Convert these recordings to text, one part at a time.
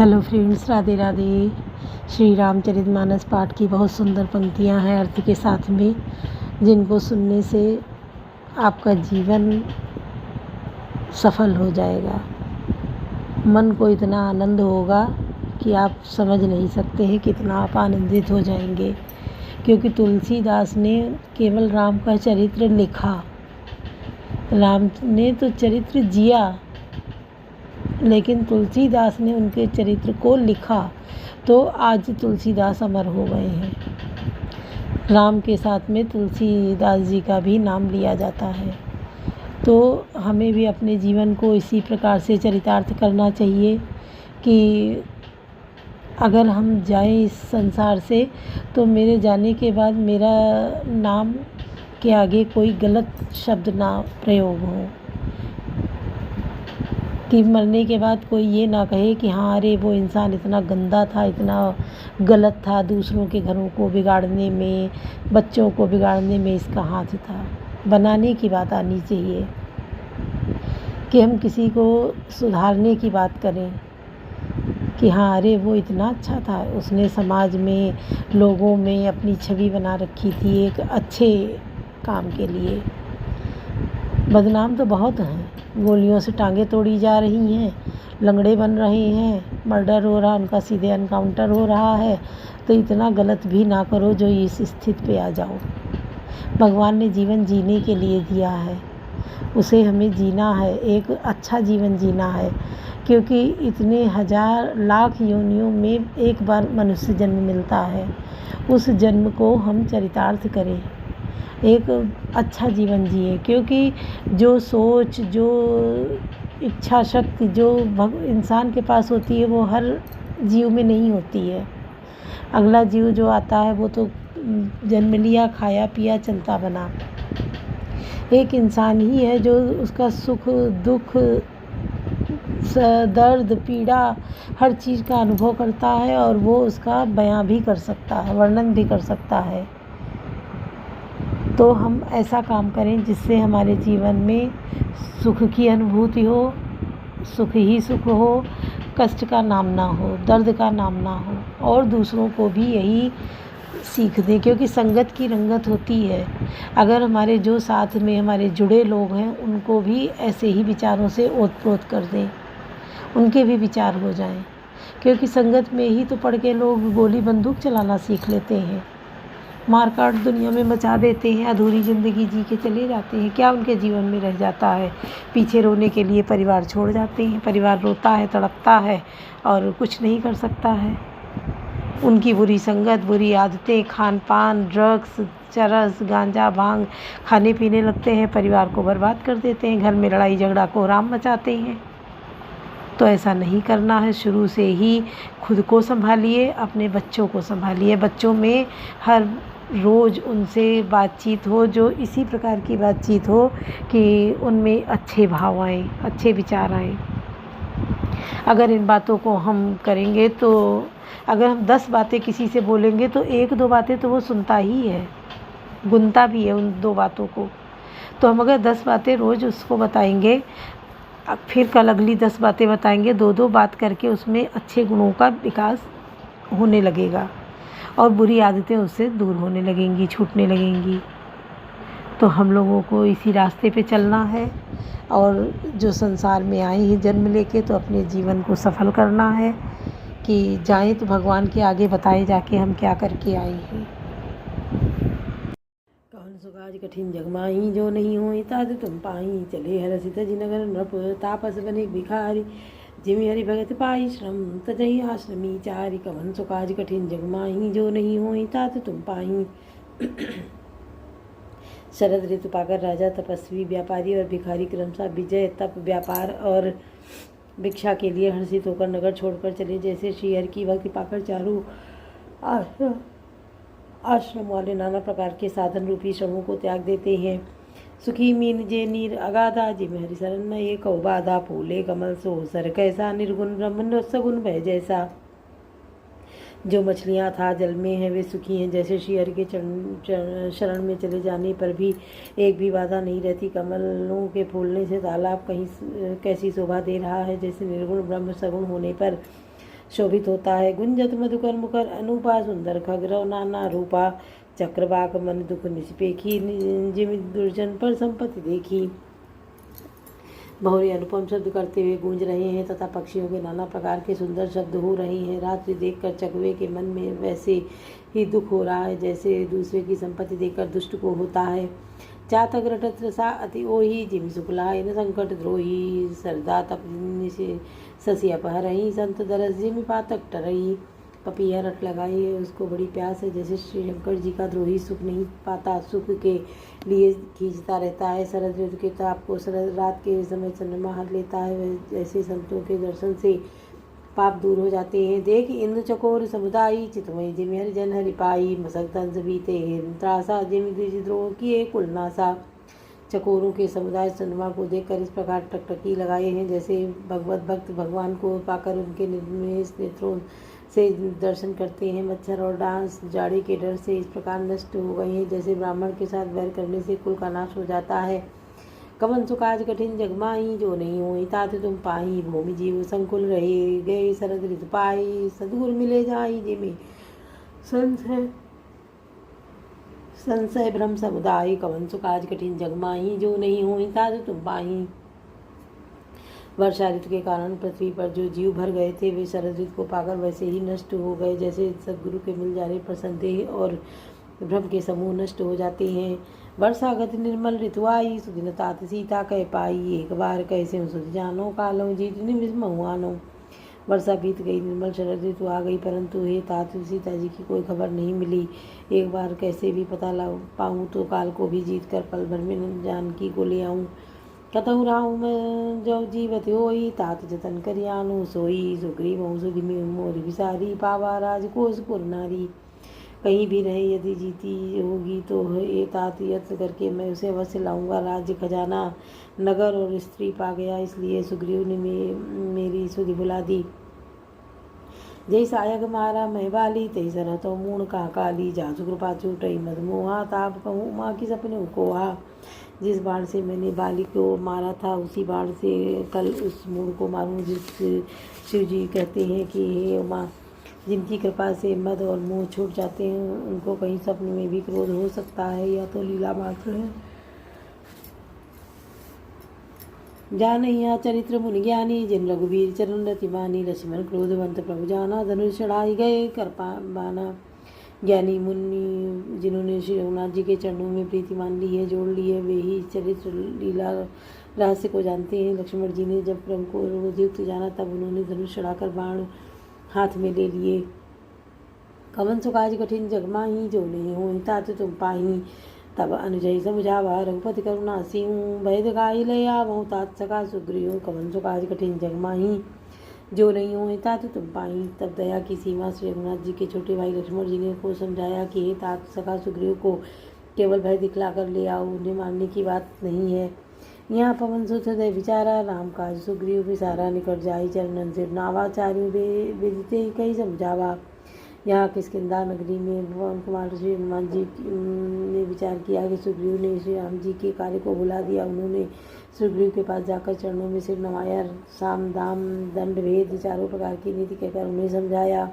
Hello friends, Radhe Radhe. Shri Ramcharitmanas पाठ की बहुत सुंदर पंक्तियां हैं अर्थ के साथ में, जिनको सुनने से आपका जीवन सफल हो जाएगा। मन को इतना आनंद होगा कि आप समझ नहीं सकते हैं कितना आप आनंदित हो जाएंगे। क्योंकि तुलसीदास ने केवल राम का चरित्र लिखा, राम ने तो चरित्र जिया, लेकिन तुलसीदास ने उनके चरित्र को लिखा, तो आज तुलसीदास अमर हो गए हैं। राम के साथ में तुलसीदास जी का भी नाम लिया जाता है। तो हमें भी अपने जीवन को इसी प्रकार से चरितार्थ करना चाहिए कि अगर हम जाएं इस संसार से, तो मेरे जाने के बाद मेरा नाम के आगे कोई गलत शब्द ना प्रयोग हो, कि मरने के बाद कोई ये ना कहे कि हाँ अरे वो इंसान इतना गंदा था, इतना गलत था, दूसरों के घरों को बिगाड़ने में, बच्चों को बिगाड़ने में इसका हाथ था। बनाने की बात आनी चाहिए कि हम किसी को सुधारने की बात करें कि हाँ अरे वो इतना अच्छा था, उसने समाज में, लोगों में अपनी छवि बना रखी थी एक अच्छे काम के लिए। बदनाम तो बहुत हैं, गोलियों से टांगें तोड़ी जा रही हैं, लंगड़े बन रहे हैं, मर्डर हो रहा, उनका सीधे एनकाउंटर हो रहा है। तो इतना गलत भी ना करो जो इस स्थिति पे आ जाओ। भगवान ने जीवन जीने के लिए दिया है, उसे हमें जीना है, एक अच्छा जीवन जीना है। क्योंकि इतने हजार लाख योनियों में एक बार मनुष्य जन्म मिलता है, उस जन्म को हम चरितार्थ करें, एक अच्छा जीवन जिए। क्योंकि जो सोच, जो इच्छा शक्ति जो इंसान के पास होती है, वो हर जीव में नहीं होती है। अगला जीव जो आता है वो तो जन्म लिया, खाया पिया, चलता बना। एक इंसान ही है जो उसका सुख दुख, दर्द पीड़ा, हर चीज़ का अनुभव करता है, और वो उसका बयां भी कर सकता है, वर्णन भी कर सकता है। तो हम ऐसा काम करें जिससे हमारे जीवन में सुख की अनुभूति हो, सुख ही सुख हो, कष्ट का नाम ना हो, दर्द का नाम ना हो, और दूसरों को भी यही सीख दें। क्योंकि संगत की रंगत होती है। अगर हमारे जो साथ में हमारे जुड़े लोग हैं, उनको भी ऐसे ही विचारों से ओत-प्रोत कर दें, उनके भी विचार हो जाएं। क्योंकि संगत में ही तो पढ़ के लोग गोली बंदूक चलाना सीख लेते हैं, मारकाट दुनिया में मचा देते हैं, अधूरी ज़िंदगी जी के चले जाते हैं। क्या उनके जीवन में रह जाता है? पीछे रोने के लिए परिवार छोड़ जाते हैं, परिवार रोता है, तड़पता है, और कुछ नहीं कर सकता है। उनकी बुरी संगत, बुरी आदतें, खान पान, ड्रग्स, चरस, गांजा, भांग खाने पीने लगते हैं, परिवार को बर्बाद कर देते हैं, घर में लड़ाई झगड़ा कोहराम मचाते हैं। तो ऐसा नहीं करना है। शुरू से ही खुद को संभालिए, अपने बच्चों को संभालिए। बच्चों में हर रोज़ उनसे बातचीत हो, जो इसी प्रकार की बातचीत हो कि उनमें अच्छे भाव आएँ, अच्छे विचार आएँ। अगर इन बातों को हम करेंगे, तो अगर हम 10 बातें किसी से बोलेंगे तो 1-2 बातें तो वो सुनता ही है, गुनता भी है उन 2 बातों को। तो हम अगर 10 बातें रोज़ उसको बताएंगे, फिर कल अगली 10 बातें बताएंगे, 2-2 बात करके उसमें अच्छे गुणों का विकास होने लगेगा, और बुरी आदतें उससे दूर होने लगेंगी, छूटने लगेंगी। तो हम लोगों को इसी रास्ते पे चलना है, और जो संसार में आए हैं जन्म लेके, तो अपने जीवन को सफल करना है कि जाएं तो भगवान के आगे बताएं जाके हम क्या करके आए हैं। कौन सुकाज कठिन जगमाही, जो नहीं होई ताज तुम पाई, चले हरसित जिनगर नृप, तापस बने भिखारी, जिमि हरि भगत पाई श्रम, तजहि आश्रमी चारि, कवन सुकाज कठिन जगमाही, जो नहीं होई तात तुम पाई। शरद ऋतु पाकर राजा, तपस्वी, व्यापारी और भिखारी क्रमशः विजय, तप, व्यापार और भिक्षा के लिए हर्षित होकर नगर छोड़कर चले। जैसे श्रीहरि की भक्ति पाकर चारों आश्रम वाले नाना प्रकार के साधन रूपी श्रमों को त्याग देते हैं। सुखी मीन जे नीर अगाधा, जिम हरि शरण में एक बाधा, फूले कमल सो सर कैसा, निर्गुण ब्रह्म सगुण भय जैसा। जो मछलियाँ था जल में हैं वे सुखी हैं। जैसे श्रीहरि के शरण में चले जाने पर भी एक भी बाधा नहीं रहती। कमलों के फूलने से तालाब कहीं कैसी शोभा दे रहा है, जैसे निर्गुण ब्रह्म सगुण होने पर शोभित होता है। गुंजत मधुकर मुखर अनूपा सुंदर खगरव नाना रूपा, चक्रवाक मन दुख निष्पेखी, जिमि दुर्जन पर संपत्ति देखी। बहुरी अनुपम शब्द करते हुए गूंज रहे हैं तथा पक्षियों के नाना प्रकार के सुंदर शब्द हो रहे हैं। रात्रि देखकर चकवे के मन में वैसे ही दुख हो रहा है जैसे दूसरे की संपत्ति देखकर दुष्ट को होता है। चातक रटत रसा अति ओही, जिमि सुखलाय न संकट द्रोही, सरदा तपनि से ससी अपहरही, संत दरस जिमि पातक टरही। पपीहा रट लगाई है, उसको बड़ी प्यास है। जैसे श्री शंकर जी का द्रोही सुख नहीं पाता, सुख के लिए खींचता रहता है। शरद ऋतु के ताप को शरद रात के समय चंद्रमा हर लेता है, जैसे संतों के दर्शन से पाप दूर हो जाते हैं। देख इंद्र चकोर समुदायी, चितमय जिमि हरिजन हरि पाई, मसक दंस बीते त्रासा, जिमि द्विजद्रोह किए कुलनासा। चकोरों के समुदाय चंद्रमा को देखकर इस प्रकार टकटकी लगाए हैं जैसे भगवत भक्त भगवान को पाकर उनके निर्मेश नेत्रों से दर्शन करते हैं। मच्छर और डांस जाड़े के डर से इस प्रकार नष्ट हो गए हैं जैसे ब्राह्मण के साथ वैर करने से कुल का नाश हो जाता है। कवन सुकाज कठिन जगमाई, जो नहीं होई तात तुम पाई, भूमि जीव संकुल रहे गए शरद ऋतु पाई, सदगुरु मिले जाई, जिमि संशय भ्रम समुदाय। कवन सुकाज कठिन जगमाही, जो नहीं होई तात तुम पाई। वर्षा ऋतु के कारण पृथ्वी पर जो जीव भर गए थे वे शरद ऋतु को पाकर वैसे ही नष्ट हो गए जैसे सदगुरु के मिल जाने पर संदेह और भ्रम के समूह नष्ट हो जाते हैं। वर्षा गति निर्मल ऋतु आई, सुदिन तात सीता कह पाई, एक बार कैसे सुध जानो, कालो जीत निमिष महुआनो। वर्षा बीत गई, निर्मल शरद ऋतु आ गई, परंतु हे तात सीता जी की कोई खबर नहीं मिली। एक बार कैसे भी पता ला पाऊँ तो काल को भी जीत कर पल भर में जानकी को ले आऊँ। कतहु राहु मैं जो जीवत होई, तात जतन करियानु सोई, सुग्रीव सुधि मोर विसारी, पावा राजकोष पुर नारी। कहीं भी रहे यदि जीती होगी तो ये तात यत्न करके मैं उसे अवश्य लाऊंगा। राज्य खजाना नगर और स्त्री पा गया, इसलिए सुग्रीव ने मेरी सुधि बुला दी। जय सायक मारा महबाली, तय सरहतो मूण का काली, जासु कृपा चूटई मदमोहा, ताप कहूँ माँ की सपने कोहा। जिस बाण से मैंने बाली को मारा था उसी बाण से कल उस मूढ़ को मारूं। जिस शिव जी कहते हैं कि हे उमा, जिनकी कृपा से मद और मोह छूट जाते हैं उनको कहीं स्वप्न में भी क्रोध हो सकता है, या तो लीला मात्र है। जानैया चरित्र मुनि ज्ञानी, जिन रघुवीर चरण रतिमानी, लक्ष्मण क्रोधवंत प्रभु जाना, धनुष चढ़ाई गए कृपा बाना। ज्ञानी मुनि जिन्होंने श्री रघुनाथ जी के चरणों में प्रीति मान ली है, जोड़ ली है, वे ही चरित्र लीला रहस्य को जानते हैं। लक्ष्मण जी ने जब प्रभु को क्रोधयुक्त जाना तब उन्होंने धनुष चढ़ाकर बाण हाथ में ले लिए। कवन सुकाज कठिन जगमाही, जो नहीं हो तात तुम पाही, तब अनुजय समझावा रघुपति करुणा सिंह, भय गाई ले आवो तात सका सुग्रीव। कवन सुकाज कठिन जगमाही, जो नहीं हो तात तुम पाई। तब दया की सीमा श्री रघुनाथ जी के छोटे भाई लक्ष्मण जी ने को समझाया कि हे तात सखा सुग्रीव को केवल भय दिखलाकर ले आओ, उन्हें मारने की बात नहीं है। यहाँ पवन सुत हृदय विचारा, राम काज सुग्रीव विसारा, निकट जाई चरणन सिर नावाचार्य विदिते कई समझावा। यहाँ किष्किंधा नगरी में भगवान कुमार श्री हनुमान जी ने विचार किया कि सुग्रीव ने श्री राम जी के कार्य को भुला दिया। उन्होंने सुग्रीव के पास जाकर चरणों में सिर नवाया, साम दाम दंड भेद चारों प्रकार की नीति कहकर उन्हें समझाया।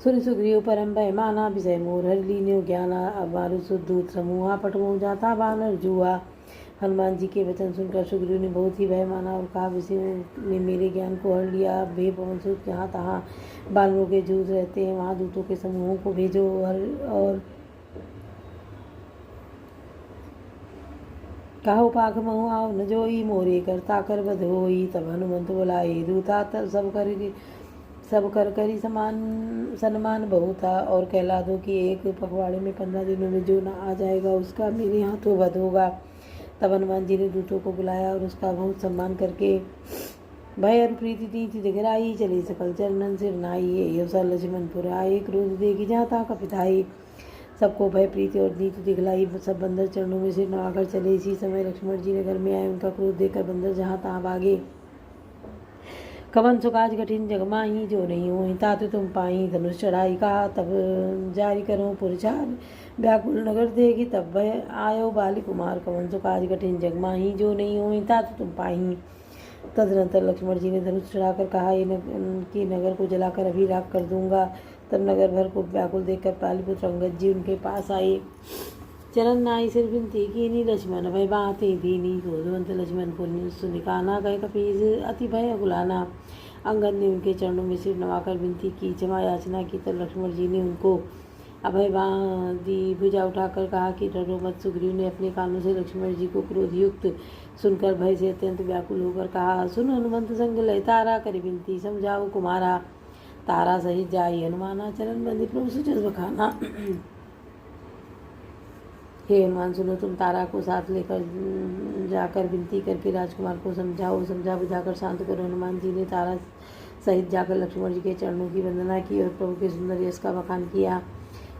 सुन सुग्रीव परम भय माना, विषय मोर हर लीन्यो ज्ञाना, अब मारु सुदूत समूहा, पटमो जाता बानर जुआ। हनुमान जी के वचन सुनकर सुग्रीव ने बहुत ही भय माना और कहा, विषय ने मेरे ज्ञान को हर लिया। अब हे पवन सुत, जहाँ तहाँ बानरों के झूठ रहते हैं वहाँ दूतों के समूहों को भेजो और कहो पाख महु आओ न जोई, मोरे करता कर बध होई। तब हनुमंत बोलाए दूता, तब सब कर करी सन्मान बहुता, और कहला दो कि एक पखवाड़े में 15 दिनों में जो न आ जाएगा उसका मेरे हाथों वध होगा। तब हनुमान जी ने दूतों को बुलाया और उसका बहुत सम्मान करके भय और प्रीति नीति दिखलाई, चले सकल चरणन सिर नाई, अवसर लक्ष्मण पुराए, क्रोध देगी जाता कपिताई। सबको भय प्रीति और नीति दिखलाई, सब बंदर चरणों में सिर नवाकर चले। इसी समय लक्ष्मण जी नगर में आए, उनका क्रोध देखकर बंदर जहाँ तहाँ भागे। कवन सुकाज कठिन जगमाही, जो नहीं हो तात तुम पाई। धनुष चढ़ाई कहा, तब जारी करो पुरचार, व्याकुल नगर देगी तब भय आयो बाली कुमार। कवन सुकाज कठिन जगमाही, जो नहीं हो तात तुम पाई। तदनंतर लक्ष्मण जी ने धनुष चढ़ाकर कहा कि नगर को जलाकर अभी राख कर दूंगा। तब नगर भर को व्याकुल देखकर पालिपुत्र अंगद जी उनके पास आए। चरण नाई सिर विनती कीनी, लक्ष्मण भय बातें दीनी। क्रोधवंत लक्ष्मण को सुनिकाना, कहे कपीस अति भय अकुलाना। अंगद ने उनके चरणों में सिर नवाकर विनती की, क्षमा याचना की। तब लक्ष्मण जी ने उनको अभय दी। भुजा उठाकर कहा कि डरो मत। सुग्रीव ने अपने कानों से लक्ष्मण जी को क्रोधयुक्त सुनकर भय से अत्यंत व्याकुल होकर कहा, सुन हनुमंत संग लय तारा, कर विनती समझाओ कुमारा। तारा सहित जाई हनुमाना, चरण बंदी प्रभु सुचस बखाना। हे हनुमान, सुनो तुम तारा को साथ लेकर जाकर विनती करके राजकुमार को समझाओ, समझा बुझाकर शांत करो। हनुमान जी ने तारा सहित जाकर लक्ष्मण जी के चरणों की वंदना की और प्रभु के सुंदर यश का बखान किया।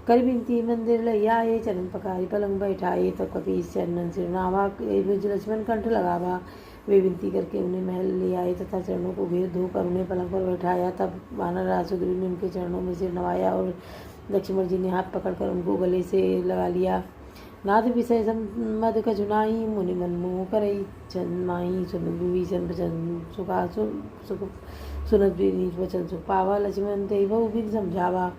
कर विनती मंदिर लय आए, चरण पखारी पलंग बैठाए। तब कपीस चरणन सिर नावा, लक्ष्मण कंठ लगावा। वे विनती करके उन्हें महल ले आए तथा चरणों को घेर धोकर उन्हें पलंग पर बैठाया। तब वानर राज सुग्रीव ने उनके चरणों में सिर नवाया और लक्ष्मण जी ने हाथ पकड़कर उनको गले से लगा लिया। नाथ विषय मद कछुनाई, मुनि मन मोह करई छनमाई। विभीषण वचन सुखा सुनत वचन सुख पावा। लक्ष्मण ते बहु विधि समझावा।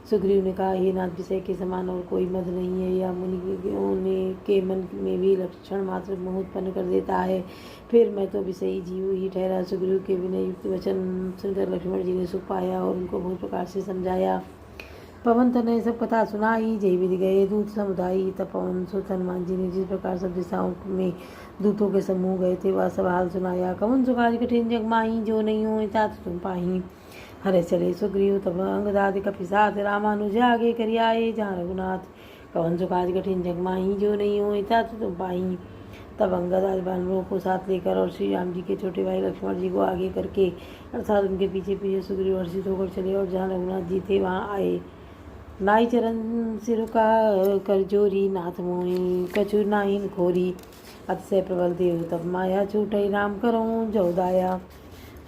सुग्रीव ने कहा, हे नाथ, विषय के समान और कोई मद नहीं है। यह मुनि के मन में भी लक्षण मात्र मोह उत्पन्न कर देता है। फिर मैं तो विषयी जीव ही ठहरा। सुग्रीव के विनय युक्त वचन सुनकर लक्ष्मण जी ने सुख पाया और उनको बहुत प्रकार से समझाया। पवन तनय सब कथा सुनाई, जय विधि गए दूत समुदायी। तब पवन सुत हनुमान जी ने जिस प्रकार सब दिशाओं में दूतों के समूह गए थे वह सब हाल सुनाया। कवन सुकाज कठिन जग माही, जो नहीं हो तात तुम पाही। हरे चले सुग्रीव तब अंगदादि कपिसात, रामानुज आगे करियाए जहाँ रघुनाथ। कवन सुकाज कठिन जग माही, जो नहीं हो तात तुम पाही। तब अंगद आदि वानरों को साथ लेकर और श्री राम जी के छोटे भाई लक्ष्मण जी को आगे करके अर्थात उनके पीछे पीछे सुग्रीव हर्षित होकर चले और जहाँ रघुनाथ जी थे वहाँ आए। नाई चरण सिर का कर जोरी, नाथ मोहि कछु नाहिन खोरी। अतिशय प्रबल देव तब माया, छूटई राम करो जो दाया।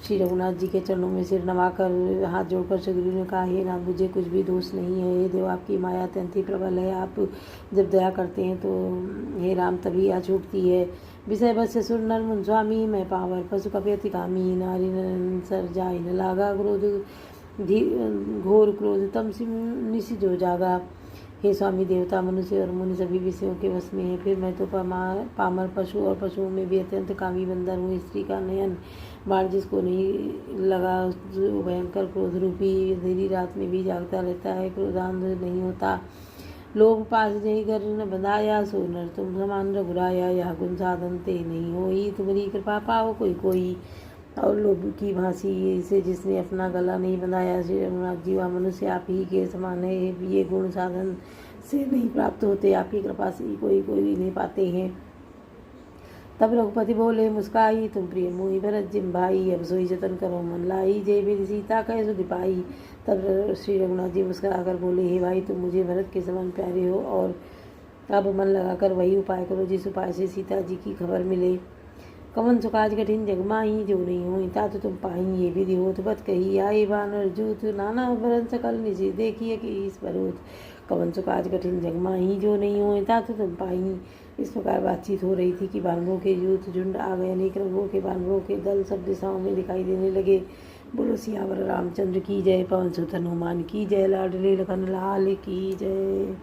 श्री रघुनाथ जी के चरणों में सिर नवाकर हाथ जोड़कर सुग्रीव ने कहा, हे नाथ, मुझे कुछ भी दोष नहीं है। हे देव, आपकी माया अत्यंत ही प्रबल है। आप जब दया करते हैं तो हे राम तभी आ छूटती है। विषय बस सुर नर मुन स्वामी, मैं पावर पशु कपि कामी। नारी सर जाय न लागा, क्रोध घोर क्रोध तम निशि जो जागा। हे स्वामी, देवता मनुष्य और मुनि सभी विषयों के वश में है। फिर मैं तो पामर पशु और पशुओं में भी अत्यंत कामी बंदर हूँ। स्त्री का नयन बाण जिसको नहीं लगा जो भयंकर क्रोध रूपी अंधेरी रात में भी जागता रहता है, क्रोधांध नहीं होता। लोभ पास जय कर न बंधाया, सो नर तुम समान रघुराया। यह गुण साधन ते नहीं होई, तुम्हारी कृपा पाओ कोई कोई। और लोभ की भांति से जिसने अपना गला नहीं बंधाया, श्री रघुनाथ जी वह मनुष्य आप ही के समान है। ये गुण साधन से नहीं प्राप्त होते, आपकी कृपा से ही कोई कोई नहीं पाते हैं। तब रघुपति बोले मुस्काई, तुम प्रिय मोहि भरत जिम भाई। अब सोई जतन करो मन लाई, जय मेरी सीता कह सुधि पाई। तब श्री रघुनाथ जी मुस्कुराकर बोले, हे भाई, तुम मुझे भरत के समान प्यारे हो और अब मन लगाकर वही उपाय करो जिस उपाय से सीता जी की खबर मिले। कवन सुकाज कठिन जग माही, जो नहीं हो तात तुम पाही। ये विधि होत बत कही, आए बानर जूत नाना भरन सकल निशि देखिए कि इस परूत। कवन सुकाज कठिन जग माही, जो नहीं हो तात तुम पाही। इस प्रकार बातचीत हो रही थी कि बानरों के यूथ झुंड आ गए। अनेक रंगों के बानरों के दल सब दिशाओं में दिखाई देने लगे। बोलो सियावर रामचंद्र की जय। पवन सुत हनुमान की जय। लाडले लखन लाल की जय।